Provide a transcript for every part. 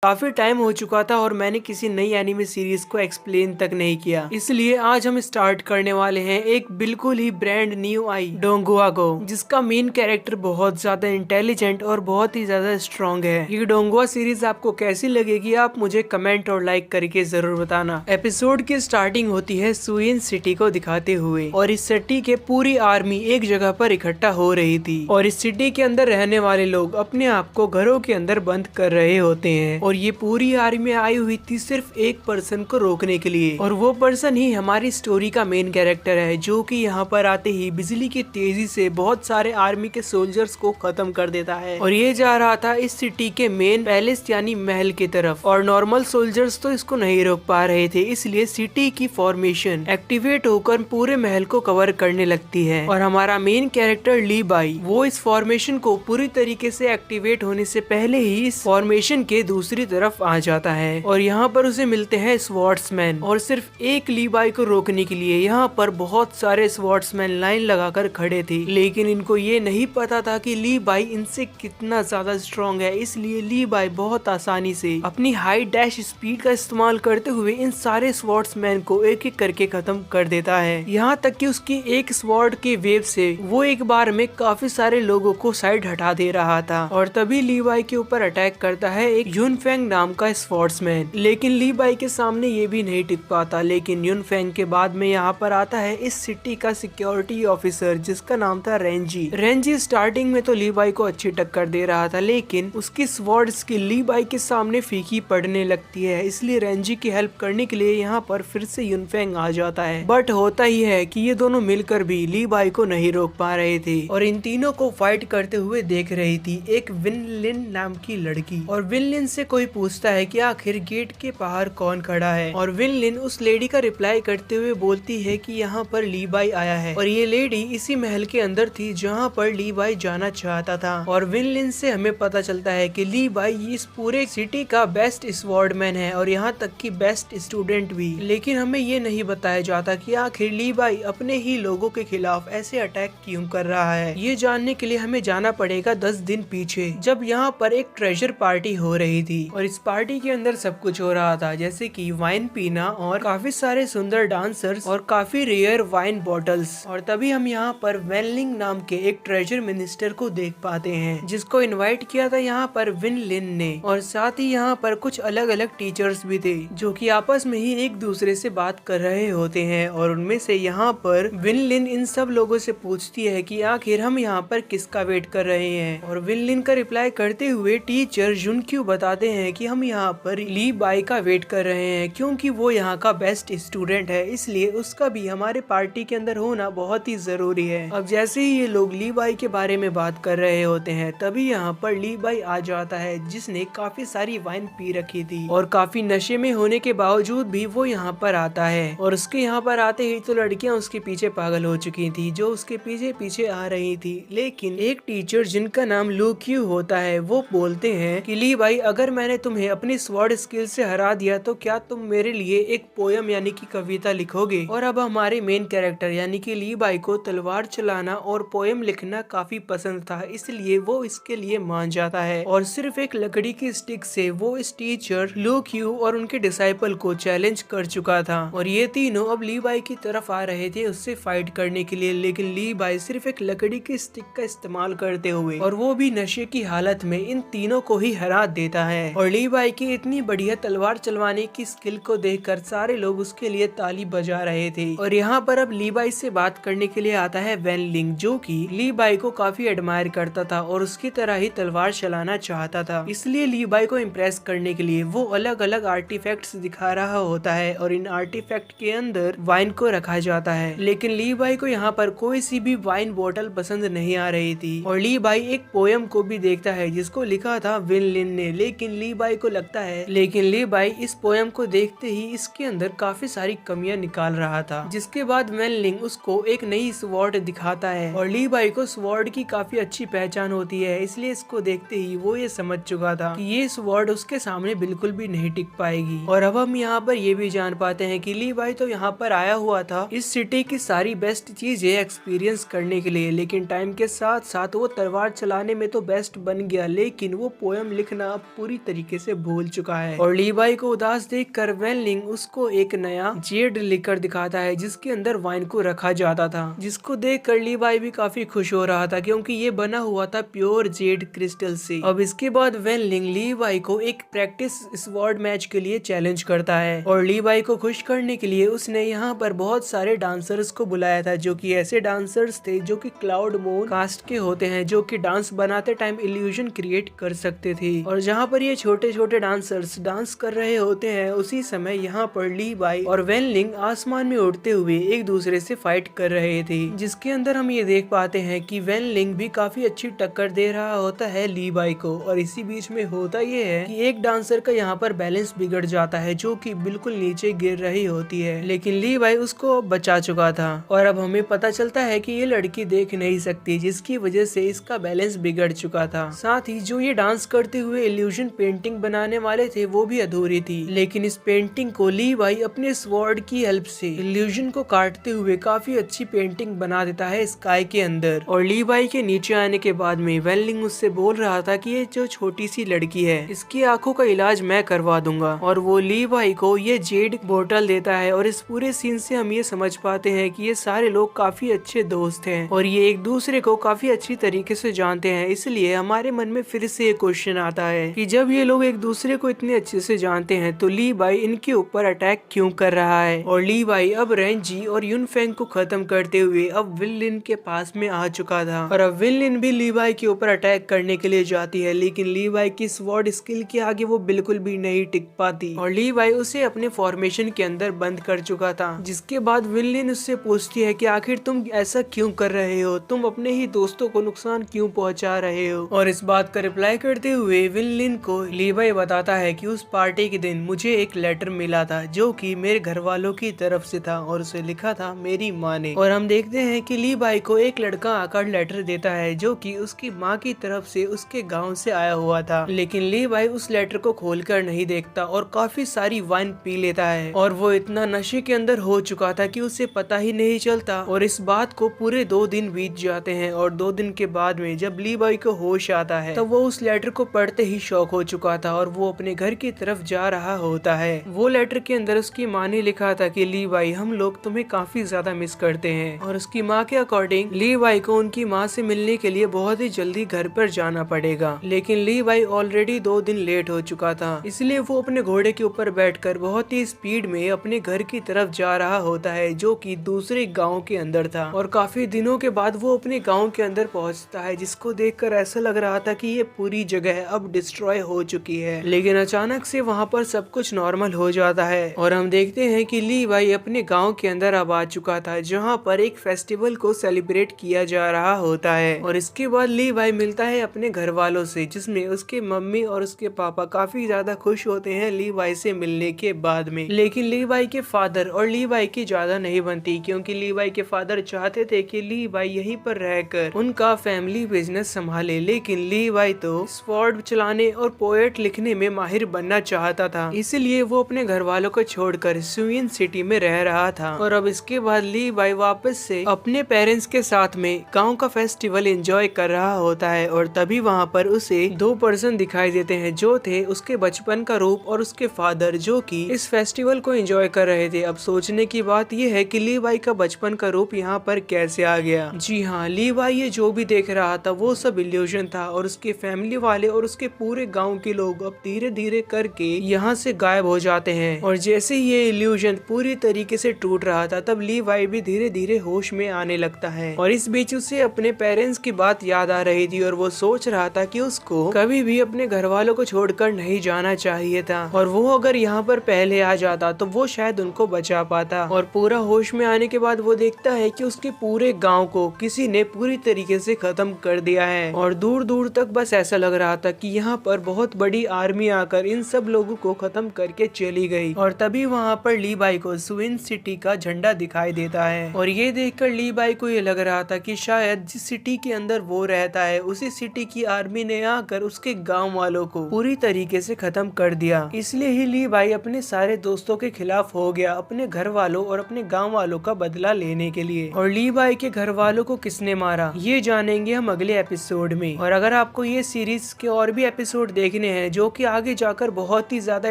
काफी टाइम हो चुका था और मैंने किसी नई एनिमे सीरीज को एक्सप्लेन तक नहीं किया, इसलिए आज हम स्टार्ट करने वाले हैं एक बिल्कुल ही ब्रांड न्यू आई डोंगुआ को, जिसका मेन कैरेक्टर बहुत ज्यादा इंटेलिजेंट और बहुत ही ज्यादा स्ट्रॉन्ग है। ये डोंगुआ सीरीज आपको कैसी लगेगी आप मुझे कमेंट और लाइक करके जरूर बताना। एपिसोड की स्टार्टिंग होती है सुइन सिटी को दिखाते हुए, और इस सिटी के पूरी आर्मी एक जगह पर इकट्ठा हो रही थी और इस सिटी के अंदर रहने वाले लोग अपने आप को घरों के अंदर बंद कर रहे होते हैं। और ये पूरी आर्मी आई हुई थी सिर्फ एक पर्सन को रोकने के लिए, और वो पर्सन ही हमारी स्टोरी का मेन कैरेक्टर है, जो कि यहाँ पर आते ही बिजली की तेजी से बहुत सारे आर्मी के सोल्जर्स को खत्म कर देता है। और ये जा रहा था इस सिटी के मेन पैलेस यानी महल की तरफ, और नॉर्मल सोल्जर्स तो इसको नहीं रोक पा रहे थे, इसलिए सिटी की फॉर्मेशन एक्टिवेट होकर पूरे महल को कवर करने लगती है। और हमारा मेन कैरेक्टर ली बाई वो इस फॉर्मेशन को पूरी तरीके से एक्टिवेट होने से पहले ही इस फॉर्मेशन के दूसरी तरफ आ जाता है, और यहाँ पर उसे मिलते हैं स्वॉर्ड्समैन। और सिर्फ एक ली बाई को रोकने के लिए यहाँ पर बहुत सारे स्वॉर्ड्समैन लाइन लगाकर खड़े थे, लेकिन इनको ये नहीं पता था कि ली बाई इनसे कितना ज्यादा स्ट्रॉन्ग है। इसलिए ली बाई बहुत आसानी से अपनी हाई डैश स्पीड का इस्तेमाल करते हुए इन सारे स्वॉर्ड्समैन को एक एक करके खत्म कर देता है। यहाँ तक कि उसकी एक स्वॉर्ड के वेव से वो एक बार में काफी सारे लोगों को साइड हटा दे रहा था। और तभी ली बाई के ऊपर अटैक करता है एक यूनफेंग नाम का स्वॉर्ड्समैन, लेकिन ली बाई के सामने ये भी नहीं टिक पाता। लेकिन यूनफेंग के बाद में यहाँ पर आता है इस सिटी का सिक्योरिटी ऑफिसर, जिसका नाम था रेंजी। रेंजी स्टार्टिंग में तो ली बाई को अच्छी टक्कर दे रहा था, लेकिन उसकी स्वॉर्ड स्किल ली बाई के सामने फीकी पड़ने लगती है, इसलिए रेंजी की हेल्प करने के लिए यहाँ पर फिर से यूनफेंग आ जाता है। बट होता ही है कि ये दोनों मिलकर भी ली बाई को नहीं रोक पा रहे थे, और इन तीनों को फाइट करते हुए देख रही थी एक विनलिन नाम की लड़की। और विनलिन से कोई पूछता है कि आखिर गेट के बाहर कौन खड़ा है, और विनलिन उस लेडी का रिप्लाई करते हुए बोलती है कि यहाँ पर ली बाई आया है, और ये लेडी इसी महल के अंदर थी जहाँ पर ली बाई जाना चाहता था। और विनलिन से हमें पता चलता है कि ली बाई इस पूरे सिटी का बेस्ट स्वॉर्डमैन है, और यहाँ तक कि बेस्ट स्टूडेंट भी। लेकिन हमें ये नहीं बताया जाता कि आखिर ली बाई अपने ही लोगों के खिलाफ ऐसे अटैक क्यों कर रहा है। ये जानने के लिए हमें जाना पड़ेगा 10 दिन पीछे, जब यहाँ पर एक ट्रेजर पार्टी हो रही थी। और इस पार्टी के अंदर सब कुछ हो रहा था, जैसे कि वाइन पीना और काफी सारे सुंदर डांसर्स और काफी रेयर वाइन बॉटल्स। और तभी हम यहाँ पर वेनलिंग नाम के एक ट्रेजर मिनिस्टर को देख पाते हैं, जिसको इनवाइट किया था यहाँ पर विनलिन ने। और साथ ही यहाँ पर कुछ अलग अलग टीचर्स भी थे, जो कि आपस में ही एक दूसरे से बात कर रहे होते हैं। और उनमें से यहाँ पर विनलिन इन सब लोगों से पूछती है कि आखिर हम यहाँ पर किसका वेट कर रहे हैं। और विनलिन का रिप्लाई करते हुए टीचर जुनक्यू बताते हैं कि हम यहाँ पर ली बाई का वेट कर रहे हैं, क्योंकि वो यहाँ का बेस्ट स्टूडेंट है, इसलिए उसका भी हमारे पार्टी के अंदर होना बहुत ही जरूरी है। अब जैसे ही ये लोग ली बाई के बारे में बात कर रहे होते हैं, तभी यहाँ पर ली बाई आ जाता है, जिसने काफी सारी वाइन पी रखी थी, और काफी नशे में होने के बावजूद भी वो यहाँ पर आता है। और उसके यहाँ पर आते ही तो लड़कियां उसके पीछे पागल हो चुकी थी, जो उसके पीछे पीछे आ रही थी। लेकिन एक टीचर जिनका नाम लूक्यू होता है, वो बोलते हैं कि ली बाई, अगर मैंने तुम्हें अपनी स्वॉर्ड स्किल से हरा दिया तो क्या तुम मेरे लिए एक पोयम यानी कि कविता लिखोगे। और अब हमारे मेन कैरेक्टर यानी कि ली बाई को तलवार चलाना और पोयम लिखना काफी पसंद था, इसलिए वो इसके लिए मान जाता है। और सिर्फ एक लकड़ी की स्टिक से वो इस टीचर लूक्यू और उनके डिसाइपल को चैलेंज कर चुका था। और ये तीनों अब ली बाई की तरफ आ रहे थे उससे फाइट करने के लिए, लेकिन ली बाई सिर्फ एक लकड़ी की स्टिक का इस्तेमाल करते हुए, और वो भी नशे की हालत में, इन तीनों को ही हरा देता है। और ली बाई की इतनी बढ़िया तलवार चलवाने की स्किल को देखकर सारे लोग उसके लिए ताली बजा रहे थे। और यहाँ पर अब ली बाई से बात करने के लिए आता है वेनलिंग, जो कि ली बाई को काफी एडमायर करता था और उसकी तरह ही तलवार चलाना चाहता था। इसलिए ली बाई को इम्प्रेस करने के लिए वो अलग अलग आर्टिफैक्ट्स दिखा रहा होता है, और इन आर्टिफैक्ट के अंदर वाइन को रखा जाता है। लेकिन ली बाई को यहाँ पर कोई सी भी वाइन बोतल पसंद नहीं आ रही थी। और ली बाई एक पोयम को भी देखता है जिसको लिखा था विनलिन ने, लेकिन ली बाई को लगता है, लेकिन ली बाई इस पोयम को देखते ही इसके अंदर काफी सारी कमियां निकाल रहा था। जिसके बाद वेनलिंग उसको एक नई स्वॉर्ड दिखाता है, और ली बाई को स्वॉर्ड की काफी अच्छी पहचान होती है, इसलिए इसको देखते ही वो ये समझ चुका था कि ये स्वॉर्ड उसके सामने बिल्कुल भी नहीं टिक पाएगी। और अब हम यहाँ पर ये भी जान पाते हैं कि ली बाई तो यहाँ पर आया हुआ था इस सिटी की सारी बेस्ट चीजें एक्सपीरियंस करने के लिए, लेकिन टाइम के साथ साथ वो तलवार चलाने में तो बेस्ट बन गया, लेकिन वो पोयम लिखना पूरी तरीके से भूल चुका है। और लीवाई को उदास देख कर वेन लिंग उसको एक नया जेड लिकर दिखाता है जिसके अंदर वाइन को रखा जाता था, जिसको देख कर लीवाई भी काफी खुश हो रहा था क्योंकि ये बना हुआ था प्योर जेड क्रिस्टल से। अब इसके बाद वेन लिंग लीवाई को एक प्रैक्टिस स्वॉर्ड मैच के लिए चैलेंज करता है और लीवाई को खुश करने के लिए उसने यहाँ पर बहुत सारे डांसर्स को बुलाया था जो कि ऐसे डांसर्स थे जो कि क्लाउड मून कास्ट के होते हैं, जो कि डांस बनाते टाइम इल्यूजन क्रिएट कर सकते थे। और जहाँ पर ये छोटे छोटे डांसर्स डांस कर रहे होते हैं उसी समय यहाँ पर लीवाई और वेन लिंग आसमान में उड़ते हुए एक दूसरे से फाइट कर रहे थे, जिसके अंदर हम ये देख पाते हैं कि वेन लिंग भी काफी अच्छी टक्कर दे रहा होता है लीवाई को। और इसी बीच में होता ये है कि एक डांसर का यहाँ पर बैलेंस बिगड़ जाता है जो कि बिल्कुल नीचे गिर रही होती है, लेकिन लीवाई उसको बचा चुका था। और अब हमें पता चलता है कि ये लड़की देख नहीं सकती जिसकी वजह से इसका बैलेंस बिगड़ चुका था। साथ ही जो ये डांस करते हुए इल्यूजन पेंटिंग बनाने वाले थे वो भी अधूरी थी, लेकिन इस पेंटिंग को लीवाई अपने स्वॉर्ड की हेल्प से इल्यूजन को काटते हुए काफी अच्छी पेंटिंग बना देता है स्काई के अंदर। और लीवाई के नीचे आने के बाद में वेन लिंग उससे बोल रहा था कि ये जो छोटी सी लड़की है इसकी आंखों का इलाज मैं करवा दूंगा, और वो लीवाई को ये जेड बोतल देता है। और इस पूरे सीन से हम ये समझ पाते हैं कि ये सारे लोग काफी अच्छे दोस्त हैं और ये एक दूसरे को काफी अच्छी तरीके से जानते हैं। इसलिए हमारे मन में फिर से एक क्वेश्चन आता है कि जब ये लोग एक दूसरे को इतने अच्छे से जानते हैं तो लीवाई इनके ऊपर अटैक क्यों कर रहा है। और लीवाई अब रेंजी और यूनफेंग को खत्म करते हुए अब विन लिन के पास में आ चुका था, और अब विन लिन भी लीवाई के ऊपर अटैक करने के लिए जाती है, लेकिन लीवाई की स्वॉर्ड स्किल के आगे वो बिल्कुल भी नहीं टिक पाती और लीवाई उसे अपने फॉर्मेशन के अंदर बंद कर चुका था। जिसके बाद विन लिन उससे पूछती है कि आखिर तुम ऐसा क्यों कर रहे हो, तुम अपने ही दोस्तों को नुकसान क्यों पहुंचा रहे हो। और इस बात का रिप्लाई करते हुए विन लिन को लीवाई बताता है कि उस पार्टी के दिन मुझे एक लेटर मिला था जो कि मेरे घर वालों की तरफ से था और उसे लिखा था मेरी माँ ने। और हम देखते हैं कि लीवाई को एक लड़का आकर लेटर देता है जो कि उसकी माँ की तरफ से उसके गांव से आया हुआ था, लेकिन लीवाई उस लेटर को खोलकर नहीं देखता और काफी सारी वाइन पी लेता है। और वो इतना नशे के अंदर हो चुका था कि उसे पता ही नहीं चलता। और इस बात को पूरे 2 दिन बीत जाते हैं और 2 दिन के बाद में जब लीवाई को होश आता है तो वो उस लेटर को पढ़ते ही शॉक हो चुका था और वो अपने घर की तरफ जा रहा होता है। वो लेटर के अंदर उसकी माँ ने लिखा था कि लीवाई हम लोग तुम्हें काफी ज्यादा मिस करते हैं, और उसकी माँ के अकॉर्डिंग लीवाई को उनकी माँ से मिलने के लिए बहुत ही जल्दी घर पर जाना पड़ेगा। लेकिन लीवाई ऑलरेडी 2 दिन लेट हो चुका था, इसलिए वो अपने घोड़े के ऊपर बैठकर बहुत ही स्पीड में अपने घर की तरफ जा रहा होता है जो कि दूसरे गांव के अंदर था। और काफी दिनों के बाद वो अपने गांव के अंदर पहुंचता है जिसको देखकर ऐसा लग रहा था कि ये पूरी जगह अब डिस्ट्रॉय हो चुकी है, लेकिन अचानक से वहाँ पर सब कुछ नॉर्मल हो जाता है। और हम देखते हैं कि लीवाई अपने गांव के अंदर अब आ चुका था जहाँ पर एक फेस्टिवल को सेलिब्रेट किया जा रहा होता है। और इसके बाद लीवाई मिलता है अपने घर वालों से जिसमें उसके मम्मी और उसके पापा काफी ज्यादा खुश होते हैं लीवाई से मिलने के बाद में। लेकिन लीवाई के फादर और लीवाई की ज्यादा नहीं बनती क्योंकि लीवाई के फादर चाहते थे कि लीवाई यहीं पर रहकर उनका फैमिली बिजनेस संभाले, लेकिन लीवाई तो स्वॉर्ड चलाने और पोएट लिखने में माहिर बनना चाहता था, इसलिए वो अपने घर वालों को छोड़कर स्वीन सिटी में रह रहा था। और अब इसके बाद लीवाई वापस से अपने पेरेंट्स के साथ में गांव का फेस्टिवल एंजॉय कर रहा होता है, और तभी वहाँ पर उसे 2 पर्सन दिखाई देते हैं जो थे उसके बचपन का रूप और उसके फादर जो कि इस फेस्टिवल को एंजॉय कर रहे थे। अब सोचने की बात यह है कि लीवाई का बचपन का रूप यहाँ पर कैसे आ गया। जी हाँ, लीवाई ये जो भी देख रहा था वो सब इल्यूजन था और उसके फैमिली वाले और उसके पूरे गांव के लोग अब धीरे धीरे करके यहाँ से गायब हो जाते हैं। और जैसे ही ये इल्यूजन पूरी तरीके से टूट रहा था तब लीवाई भी धीरे धीरे होश में आने लगता है। और इस बीच उसे अपने पेरेंट्स की बात याद आ रही थी और वो सोच रहा था कि उसको कभी भी अपने घर वालों को छोड़कर नहीं जाना चाहिए था, और वो अगर यहाँ पर पहले आ जाता तो वो शायद उनको बचा पाता। और पूरा होश में आने के बाद वो देखता है कि उसके पूरे गांव को किसी ने पूरी तरीके से खत्म कर दिया है, और दूर दूर तक बस ऐसा लग रहा था कि यहाँ पर बहुत बड़ी आर्मी आकर इन सब लोगों को खत्म करके चली गई। और तभी वहाँ पर लीवाई को स्विन सिटी का झंडा दिखाई देता है, और ये देखकर लीवाई को ये लग रहा था कि शायद जिस सिटी के अंदर वो रहता है उसी सिटी की आर्मी ने आकर उसके गांव वालों को पूरी तरीके से खत्म कर दिया। इसलिए ही लीवाई अपने सारे दोस्तों के खिलाफ हो गया अपने घर वालों और अपने गांव वालों का बदला लेने के लिए। और लीवाई के घर वालों को किसने मारा ये जानेंगे हम अगले एपिसोड में। और अगर आपको ये सीरीज के और भी एपिसोड देखने देखने हैं जो कि आगे जाकर बहुत ही ज्यादा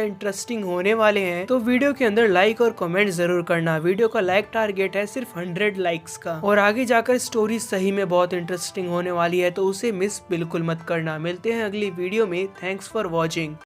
इंटरेस्टिंग होने वाले हैं। तो वीडियो के अंदर लाइक और कमेंट जरूर करना। वीडियो का लाइक टारगेट है सिर्फ 100 लाइक्स का, और आगे जाकर स्टोरी सही में बहुत इंटरेस्टिंग होने वाली है, तो उसे मिस बिल्कुल मत करना। मिलते हैं अगली वीडियो में। Thanks for watching.